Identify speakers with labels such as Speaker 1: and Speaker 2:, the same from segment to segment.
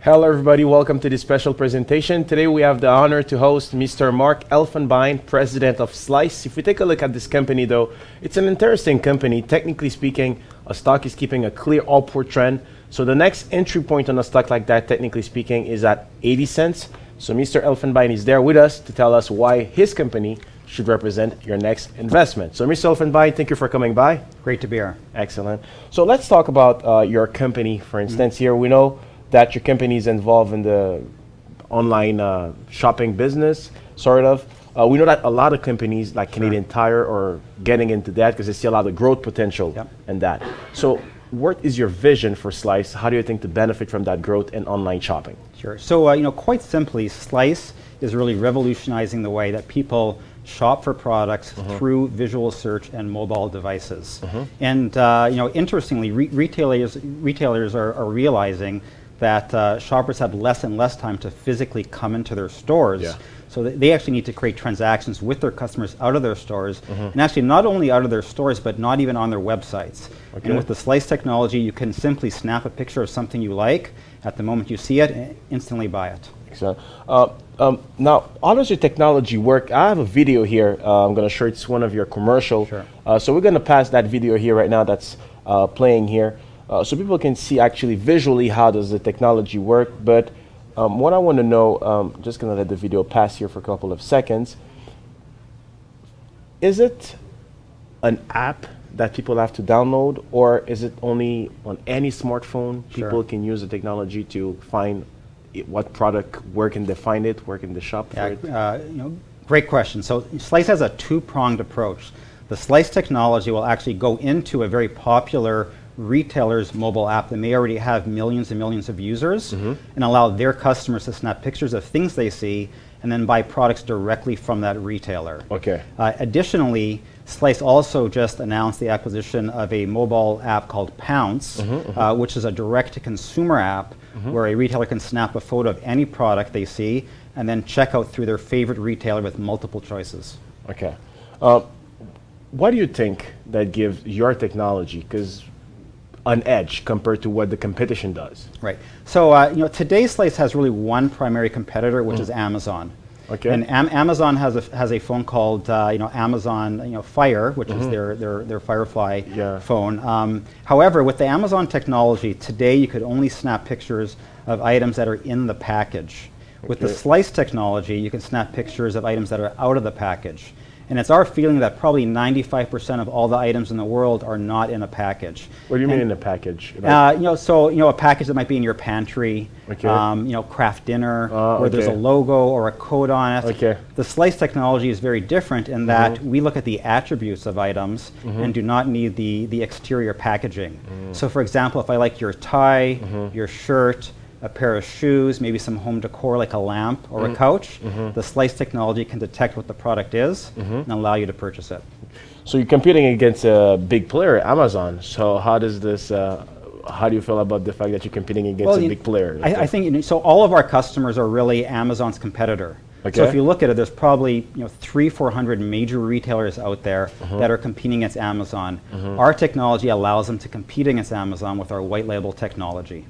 Speaker 1: Hello everybody, welcome to this special presentation. Today we have the honor to host Mr. Mark Elfenbein, President of Slyce. If we take a look at this company though, it's an interesting company. Technically speaking, a stock is keeping a clear upward trend. So the next entry point on a stock like that, technically speaking, is at 80 cents. So Mr. Elfenbein is there with us to tell us why his company should represent your next investment. So Mr. Elfenbein, thank you for coming by.
Speaker 2: Great to be here.
Speaker 1: Excellent. So let's talk about your company, for instance. Here we know that your company is involved in the online shopping business, sort of. We know that a lot of companies like Canadian Tire are getting into that because they see a lot of growth potential in that. So what is your vision for Slyce? How do you think to benefit from that growth in online shopping?
Speaker 2: Sure. So, quite simply, Slyce is really revolutionizing the way that people shop for products through visual search and mobile devices. And, interestingly, retailers are realizing that shoppers have less and less time to physically come into their stores. So they actually need to create transactions with their customers out of their stores, and actually not only out of their stores, but not even on their websites. And with the Slyce technology, you can simply snap a picture of something you like at the moment you see it and instantly buy it.
Speaker 1: Excellent. Now, how does your technology work? I have a video here. I'm going to show it's one of your commercials. So we're going to pass that video here right now that's playing here. So people can see actually visually how does the technology work. But what I want to know, just going to let the video pass here for a couple of seconds. Is it an app that people have to download, or is it only on any smartphone? People can use the technology to find what product, where can they find it, where can they shop for it?
Speaker 2: Great question. So Slyce has a two-pronged approach. The Slyce technology will actually go into a very popular retailer's mobile app that may already have millions and millions of users and allow their customers to snap pictures of things they see and then buy products directly from that retailer. Additionally, Slyce also just announced the acquisition of a mobile app called Pounce, which is a direct-to-consumer app where a retailer can snap a photo of any product they see and then check out through their favorite retailer with multiple choices.
Speaker 1: What do you think that gives your technology an edge compared to what the competition does?
Speaker 2: Right. So today Slyce has really one primary competitor, which is Amazon. And Amazon has a phone called Amazon Fire, which is their Firefly phone. However, with the Amazon technology today, you could only snap pictures of items that are in the package. With the Slyce technology, you can snap pictures of items that are out of the package. And it's our feeling that probably 95% of all the items in the world are not in a package.
Speaker 1: What do you mean in a package?
Speaker 2: A package that might be in your pantry, craft dinner, where there's a logo or a code on it. The Slyce technology is very different in that we look at the attributes of items and do not need the exterior packaging. So for example, if I like your tie, your shirt, a pair of shoes, maybe some home decor like a lamp or a couch, the Slyce technology can detect what the product is and allow you to purchase it.
Speaker 1: So you're competing against a big player, Amazon. So how does this, how do you feel about the fact that you're competing against a big player?
Speaker 2: I think, so all of our customers are really Amazon's competitor. So if you look at it, there's probably 300-400 major retailers out there that are competing against Amazon. Our technology allows them to compete against Amazon with our white label technology.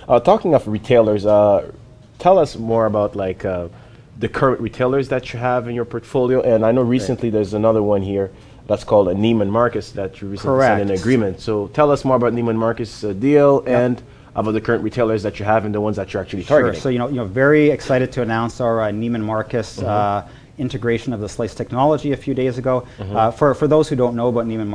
Speaker 1: Talking of retailers, tell us more about the current retailers that you have in your portfolio. And I know recently there's another one here that's called a Neiman Marcus that you recently signed an agreement. So tell us more about Neiman Marcus deal and about the current retailers that you have and the ones that you're actually targeting.
Speaker 2: So very excited to announce our Neiman Marcus integration of the Slyce technology a few days ago. For those who don't know about Neiman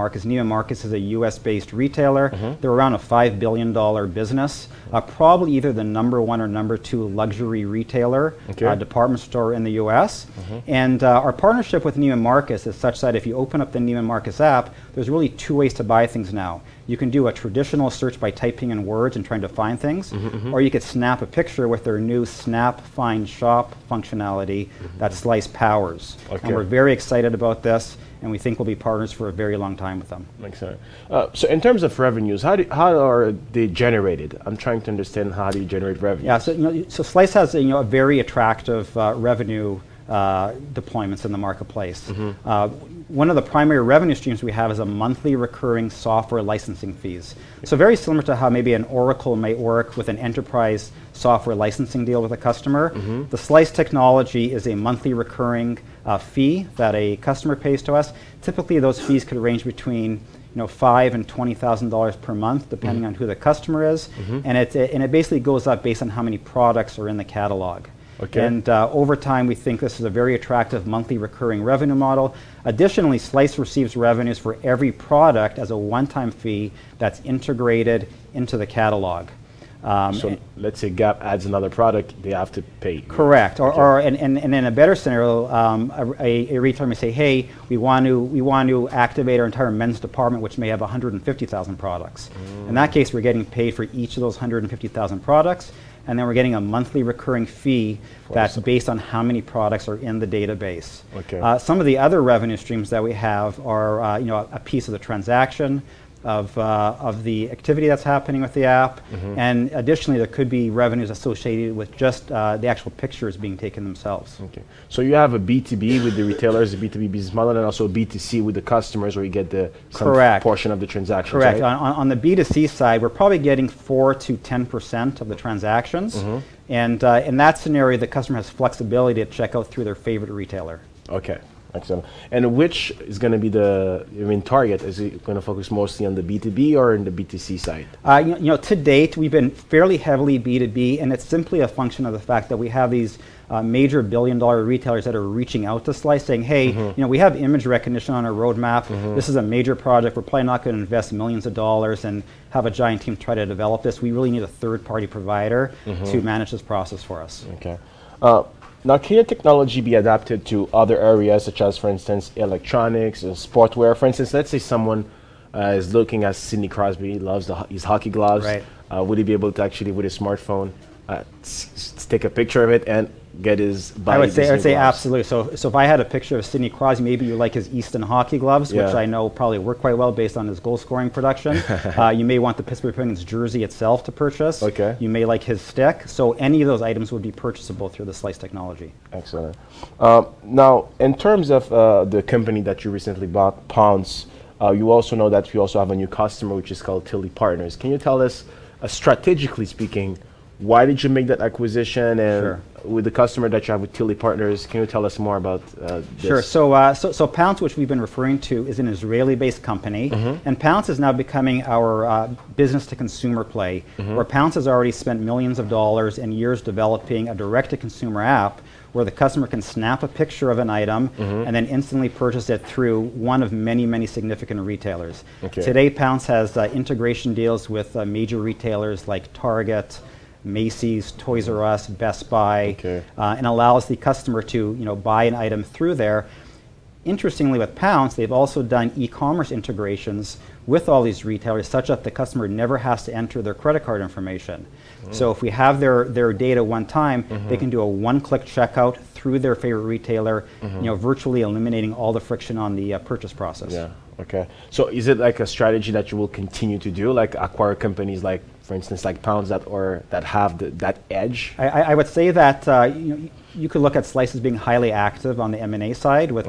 Speaker 2: Marcus is a US-based retailer. They're around a $5 billion business, probably either the #1 or #2 luxury retailer, department store in the US. And our partnership with Neiman Marcus is such that if you open up the Neiman Marcus app, there's really two ways to buy things now. You can do a traditional search by typing in words and trying to find things, or you could snap a picture with their new Snap, Find, Shop functionality that Slyce powers. And we're very excited about this, and we think we'll be partners for a very long time with them.
Speaker 1: Makes sense. So in terms of revenues, how are they generated? I'm trying to understand how do you generate revenue.
Speaker 2: So Slyce has a very attractive revenue deployments in the marketplace. One of the primary revenue streams we have is a monthly recurring software licensing fees. So very similar to how maybe an Oracle might work with an enterprise software licensing deal with a customer. The Slyce technology is a monthly recurring fee that a customer pays to us. Typically those fees could range between $5,000 and $20,000 per month, depending on who the customer is, and it basically goes up based on how many products are in the catalog.
Speaker 1: Okay.
Speaker 2: And over time, we think this is a very attractive monthly recurring revenue model. Additionally, Slyce receives revenues for every product as a one-time fee that's integrated into the catalog.
Speaker 1: So let's say Gap adds another product, they have to pay.
Speaker 2: Correct. And in a better scenario, a retailer may say, hey, we want to activate our entire men's department, which may have 150,000 products. In that case, we're getting paid for each of those 150,000 products, and then we're getting a monthly recurring fee that's based on how many products are in the database.
Speaker 1: Okay.
Speaker 2: Some of the other revenue streams that we have are a piece of the transaction, of the activity that's happening with the app, and additionally there could be revenues associated with just the actual pictures being taken themselves.
Speaker 1: Okay. So you have a B2B with the retailers, a B2B business model, and also a B2C with the customers where you get the portion of the transactions.
Speaker 2: Correct.
Speaker 1: Right?
Speaker 2: On the B2C side, we're probably getting 4 to 10% of the transactions, and in that scenario the customer has flexibility to check out through their favorite retailer.
Speaker 1: Okay. Excellent. And which is going to be the target? Is it going to focus mostly on the B2B or in the B2C side?
Speaker 2: To date, we've been fairly heavily B2B, and it's simply a function of the fact that we have these major billion-dollar retailers that are reaching out to Slyce saying, hey, we have image recognition on our roadmap. This is a major project. We're probably not going to invest millions of dollars and have a giant team try to develop this. We really need a third-party provider to manage this process for us.
Speaker 1: Okay. Now, can your technology be adapted to other areas, such as, for instance, electronics, sportwear? For instance, let's say someone is looking at Sidney Crosby, loves his hockey gloves.
Speaker 2: Right.
Speaker 1: Would he be able to actually, with his smartphone, take a picture of it and get his
Speaker 2: I would say absolutely. So if I had a picture of Sidney Crosby, maybe you like his Easton hockey gloves, which I know probably work quite well based on his goal scoring production. You may want the Pittsburgh Penguins jersey itself to purchase.
Speaker 1: Okay.
Speaker 2: You may like his stick. So any of those items would be purchasable through the Slyce technology.
Speaker 1: Excellent. Now, in terms of the company that you recently bought, Pounce, you also know that we also have a new customer, which is called Tilly Partners. Can you tell us, strategically speaking, why did you make that acquisition, and with the customer that you have with Tilly Partners, can you tell us more about this?
Speaker 2: Sure. So Pounce, which we've been referring to, is an Israeli-based company, and Pounce is now becoming our business-to-consumer play, where Pounce has already spent millions of dollars and years developing a direct-to-consumer app where the customer can snap a picture of an item and then instantly purchase it through one of many, many significant retailers.
Speaker 1: Okay.
Speaker 2: Today, Pounce has integration deals with major retailers like Target, Macy's, Toys R Us, Best Buy, and allows the customer to buy an item through there. Interestingly, with Pounce, they've also done e-commerce integrations with all these retailers such that the customer never has to enter their credit card information. So if we have their data one time, they can do a one-click checkout through their favorite retailer, virtually eliminating all the friction on the purchase process.
Speaker 1: Yeah. Okay. So is it like a strategy that you will continue to do, like acquire companies like, for instance, like Pounce that have that edge?
Speaker 2: I would say that you could look at Slyce as being highly active on the M&A side with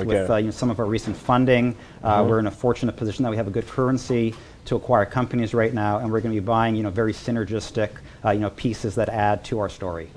Speaker 2: some of our recent funding. We're in a fortunate position that we have a good currency to acquire companies right now, and we're going to be buying very synergistic pieces that add to our story.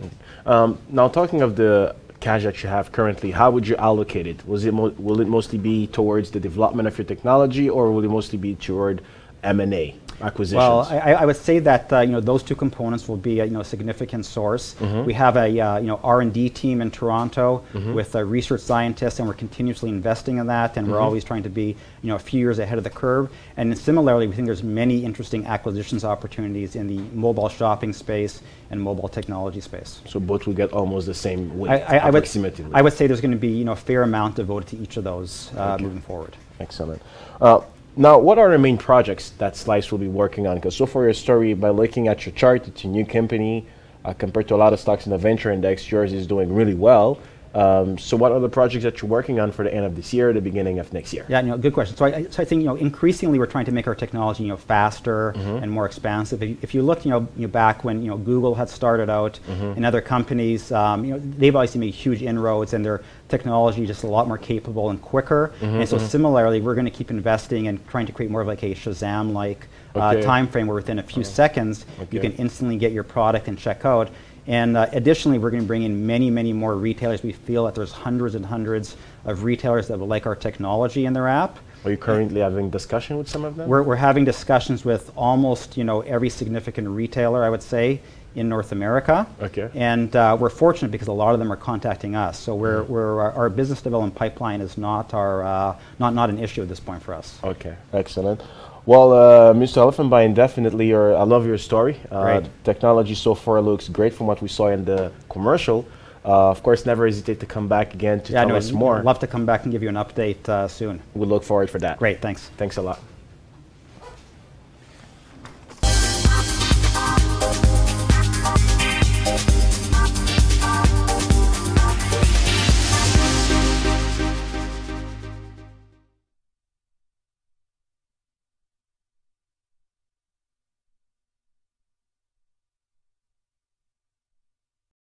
Speaker 1: Now, talking of the cash that you have currently, how would you allocate it? Will it mostly be towards the development of your technology, or will it mostly be toward M&A? Acquisitions?
Speaker 2: Well, I would say that those two components will be a significant source. We have a R&D team in Toronto with research scientists, and we're continuously investing in that, and we're always trying to be a few years ahead of the curve. And similarly, we think there's many interesting acquisitions opportunities in the mobile shopping space and mobile technology space.
Speaker 1: So both will get almost the same weight,
Speaker 2: approximately. I would say there's going to be a fair amount devoted to each of those moving forward.
Speaker 1: Excellent. Now, what are the main projects that Slyce will be working on? Because so far your story, by looking at your chart, it's a new company. Compared to a lot of stocks in the venture index, yours is doing really well. So what are the projects that you're working on for the end of this year, the beginning of next year?
Speaker 2: Yeah, good question. So I think increasingly we're trying to make our technology faster and more expansive. If you look back when Google had started out and other companies, they've obviously made huge inroads and their technology just a lot more capable and quicker. And so similarly, we're going to keep investing and trying to create more of like a Shazam-like time frame where within a few seconds you can instantly get your product and check out. And additionally, we're going to bring in many, many more retailers. We feel that there's hundreds and hundreds of retailers that would like our technology in their app.
Speaker 1: Are you currently having discussion with some of them?
Speaker 2: We're having discussions with almost every significant retailer, I would say, in North America.
Speaker 1: Okay.
Speaker 2: And we're fortunate because a lot of them are contacting us. So our business development pipeline is not not an issue at this point for us.
Speaker 1: Okay, excellent. Well, Mr. Elfenbein, definitely, I love your story. Technology so far looks great from what we saw in the commercial. Of course, never hesitate to come back again to tell us more.
Speaker 2: I'd love to come back and give you an update soon.
Speaker 1: We'll look forward for that.
Speaker 2: Great, thanks.
Speaker 1: Thanks a lot.